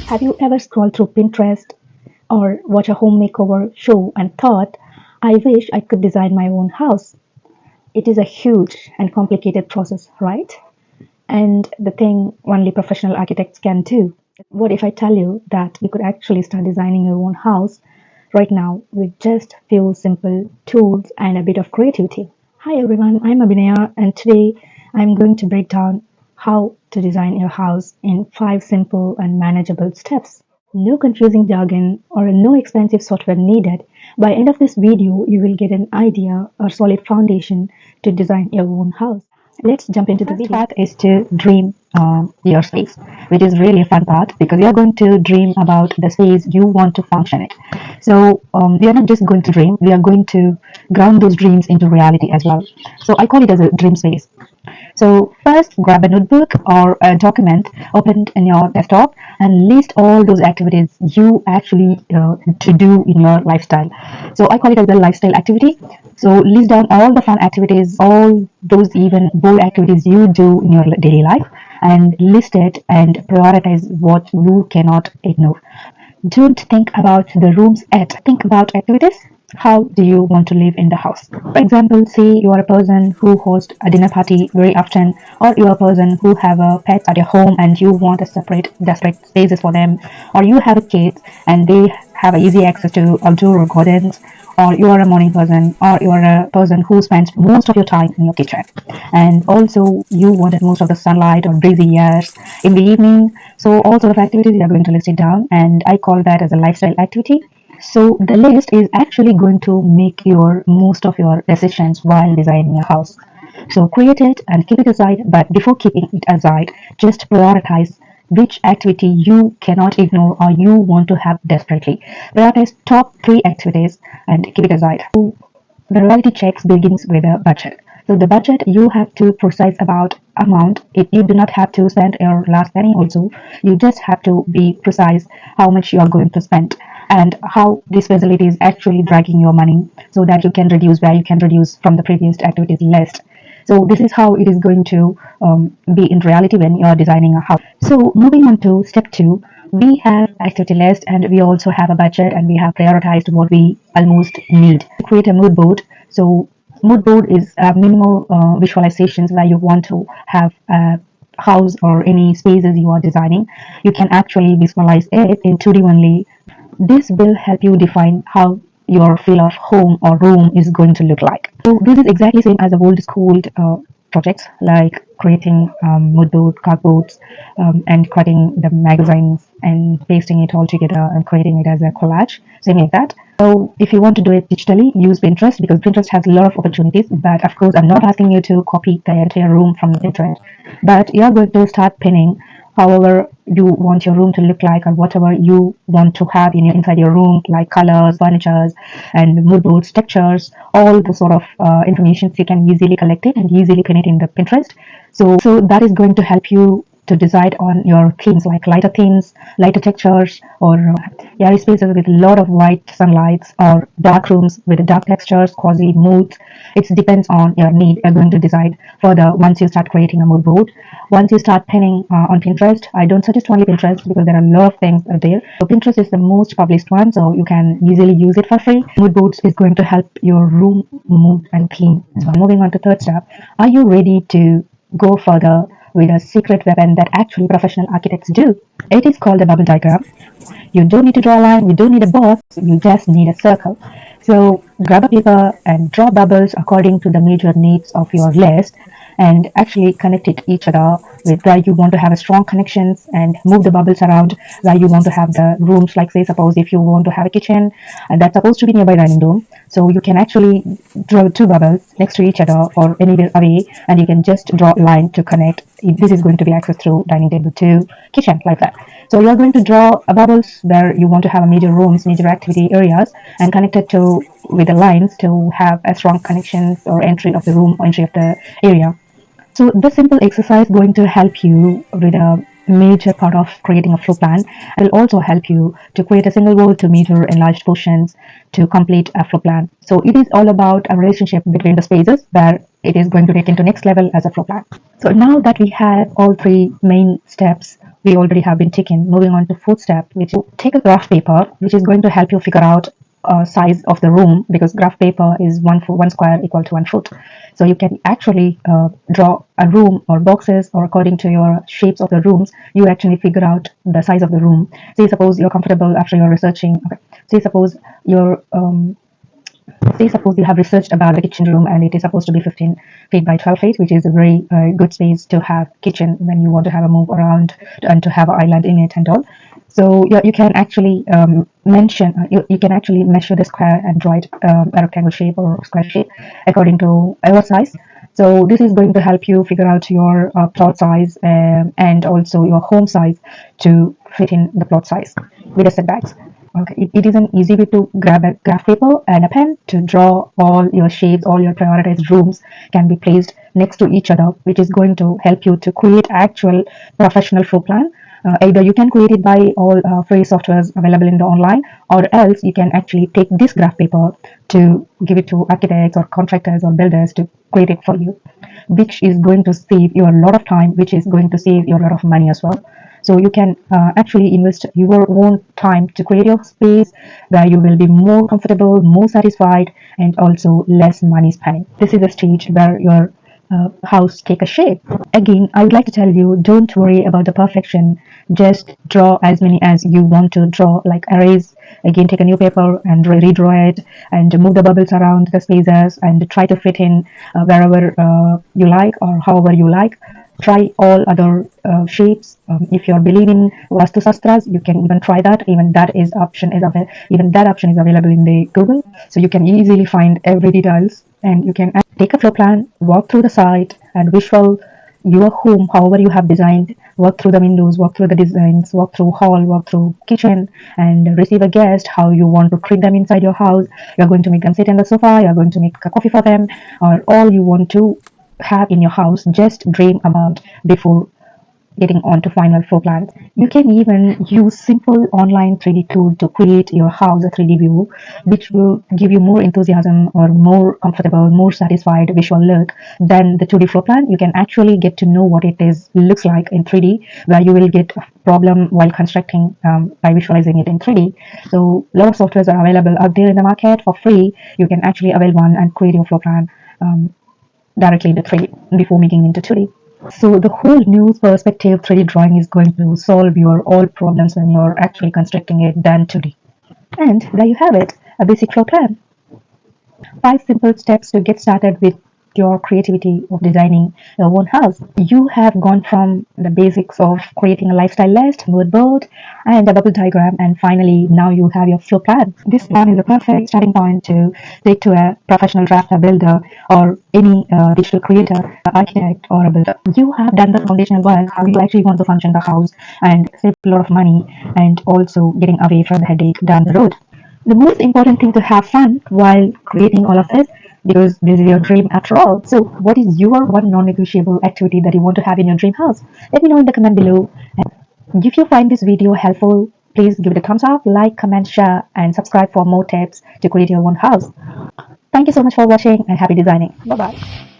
Have you ever scrolled through Pinterest or watch a home makeover show and thought, I wish I could design my own house? It is a huge and complicated process, right? And the thing only professional architects can do. What if I tell you that you could actually start designing your own house right now with just few simple tools and a bit of creativity? Hi everyone, I'm Abhinaya and today I'm going to break down how to design your house in 5 simple and manageable steps. No confusing jargon or no expensive software needed. By end of this video, you will get an idea or solid foundation to design your own house. Let's jump into the video. First part is to dream your space, which is really a fun part because you're going to dream about the space you want to function in. So we are not just going to dream, we are going to ground those dreams into reality as well. So I call it as a dream space. So first grab a notebook or a document, open it in your desktop and list all those activities you actually to do in your lifestyle. So I call it as a lifestyle activity. So list down all the fun activities, all those even bold activities you do in your daily life and list it and prioritize what you cannot ignore. Don't think about the rooms yet. Think about activities. How do you want to live in the house? For example, say you are a person who hosts a dinner party very often, or you are a person who have a pet at your home and you want a separate spaces for them, or you have a kid and they have easy access to outdoor gardens, or you are a morning person, or you are a person who spends most of your time in your kitchen, and also you wanted most of the sunlight or breezy airs in the evening. So all sort of activities you are going to list it down, and I call that as a lifestyle activity. So the list is actually going to make your most of your decisions while designing your house. So create it and keep it aside, but before keeping it aside, just prioritize which activity you cannot ignore or you want to have desperately. Prioritize top 3 activities and keep it aside. So the reality checks begins with a budget. So the budget you have to precise about amount. You do not have to spend your last penny also. You just have to be precise how much you are going to spend and how this facility is actually dragging your money so that you can reduce where you can reduce from the previous activities list. So this is how it is going to be in reality when you are designing a house. So moving on to step 2, we have activity list and we also have a budget and we have prioritized what we almost need. Create a mood board. So mood board is minimal visualizations where you want to have a house or any spaces you are designing. You can actually visualize it in 2D only. This will help you define how your feel of home or room is going to look like. So this is exactly same as the old school projects like creating mood board, cardboards, and cutting the magazines and pasting it all together and creating it as a collage, same like that. So if you want to do it digitally, use Pinterest because Pinterest has a lot of opportunities. But of course, I'm not asking you to copy the entire room from Pinterest, but you're going to start pinning however you want your room to look like or whatever you want to have in your inside your room, like colors, furnitures, and mood boards, textures, all the sort of information you can easily collect it and easily pin it in the Pinterest. So that is going to help you to decide on your themes, like lighter themes, lighter textures, or airy spaces with a lot of white sunlights, or dark rooms with dark textures, cozy moods. It depends on your need. You're going to decide further once you start creating a mood board. Once you start pinning on Pinterest, I don't suggest only Pinterest because there are a lot of things out there. So Pinterest is the most published one, so you can easily use it for free. Mood boards is going to help your room mood and theme. So moving on to third step, are you ready to go further with a secret weapon that actually professional architects do? It is called a bubble diagram. You don't need to draw a line, you don't need a box, you just need a circle. So grab a paper and draw bubbles according to the major needs of your list and actually connect it each other with where you want to have a strong connections and move the bubbles around where you want to have the rooms, like say suppose if you want to have a kitchen and that's supposed to be nearby dining room, so you can actually draw 2 bubbles next to each other or anywhere away and you can just draw a line to connect. This is going to be accessed through dining table to kitchen, like that. So you're going to draw a bubbles where you want to have a major rooms, major activity areas and connect it to with the lines to have a strong connections or entry of the room or entry of the area. So this simple exercise going to help you with a major part of creating a floor plan. It will also help you to create a single wall to meter enlarged portions to complete a floor plan. So it is all about a relationship between the spaces where it is going to take into next level as a floor plan. So now that we have all three main steps, we already have been taken. Moving on to fourth step, which is take a graph paper, which is going to help you figure out size of the room, because graph paper is 1 square equal to 1 foot. So you can actually draw a room or boxes, or according to your shapes of the rooms, you actually figure out the size of the room. Say suppose you're comfortable after you're researching. Okay. Say suppose you have researched about the kitchen room and it is supposed to be 15 feet by 12 feet, which is a very good space to have kitchen when you want to have a move around and to have an island in it and all. So you can actually you can actually measure the square and draw it a rectangle shape or square shape according to your size. So this is going to help you figure out your plot size and also your home size to fit in the plot size with the setbacks. Okay, it is an easy way to grab a graph paper and a pen to draw all your shapes, all your prioritized rooms can be placed next to each other, which is going to help you to create actual professional floor plan. Either you can create it by all free softwares available in the online, or else you can actually take this graph paper to give it to architects or contractors or builders to create it for you, which is going to save you a lot of time, which is going to save you a lot of money as well. So you can actually invest your own time to create your space where you will be more comfortable, more satisfied, and also less money spending. This is the stage where your house take a shape. Again, I would like to tell you, don't worry about the perfection. Just draw as many as you want to draw, like erase. Again, take a new paper and redraw it and move the bubbles around the spaces and try to fit in wherever you like or however you like. Try all other shapes. If you're believing Vastu Sastras, you can even try that. Even that option is available in the Google, so you can easily find every details. And you can take a floor plan, walk through the site, and visual your home however you have designed. Walk through the windows, walk through the designs, walk through hall, walk through kitchen, and receive a guest. How you want to treat them inside your house. You're going to make them sit on the sofa. You're going to make a coffee for them, or all you want to have in your house, just dream about before getting on to final floor plans. You can even use simple online 3D tool to create your house a 3D view, which will give you more enthusiasm or more comfortable, more satisfied visual look than the 2D floor plan. You can actually get to know what it is looks like in 3D, where you will get a problem while constructing by visualizing it in 3D. So a lot of softwares are available out there in the market for free. You can actually avail one and create your floor plan directly in the 3D before making into 2D. So the whole new perspective 3D drawing is going to solve your all problems when you're actually constructing it than 2D. And there you have it, a basic floor plan. 5 simple steps to get started with your creativity of designing your own house. You have gone from the basics of creating a lifestyle list, mood board, and a bubble diagram, and finally now you have your floor plan. This plan is a perfect starting point to take to a professional drafter, builder, or any digital creator, architect, or a builder. You have done the foundational work, how you actually want to function the house and save a lot of money, and also getting away from the headache down the road. The most important thing to have fun while creating all of this, because this is your dream after all. So what is your one non-negotiable activity that you want to have in your dream house? Let me know in the comment below. And if you find this video helpful, please give it a thumbs up, like, comment, share, and subscribe for more tips to create your own house. Thank you so much for watching and happy designing. Bye bye.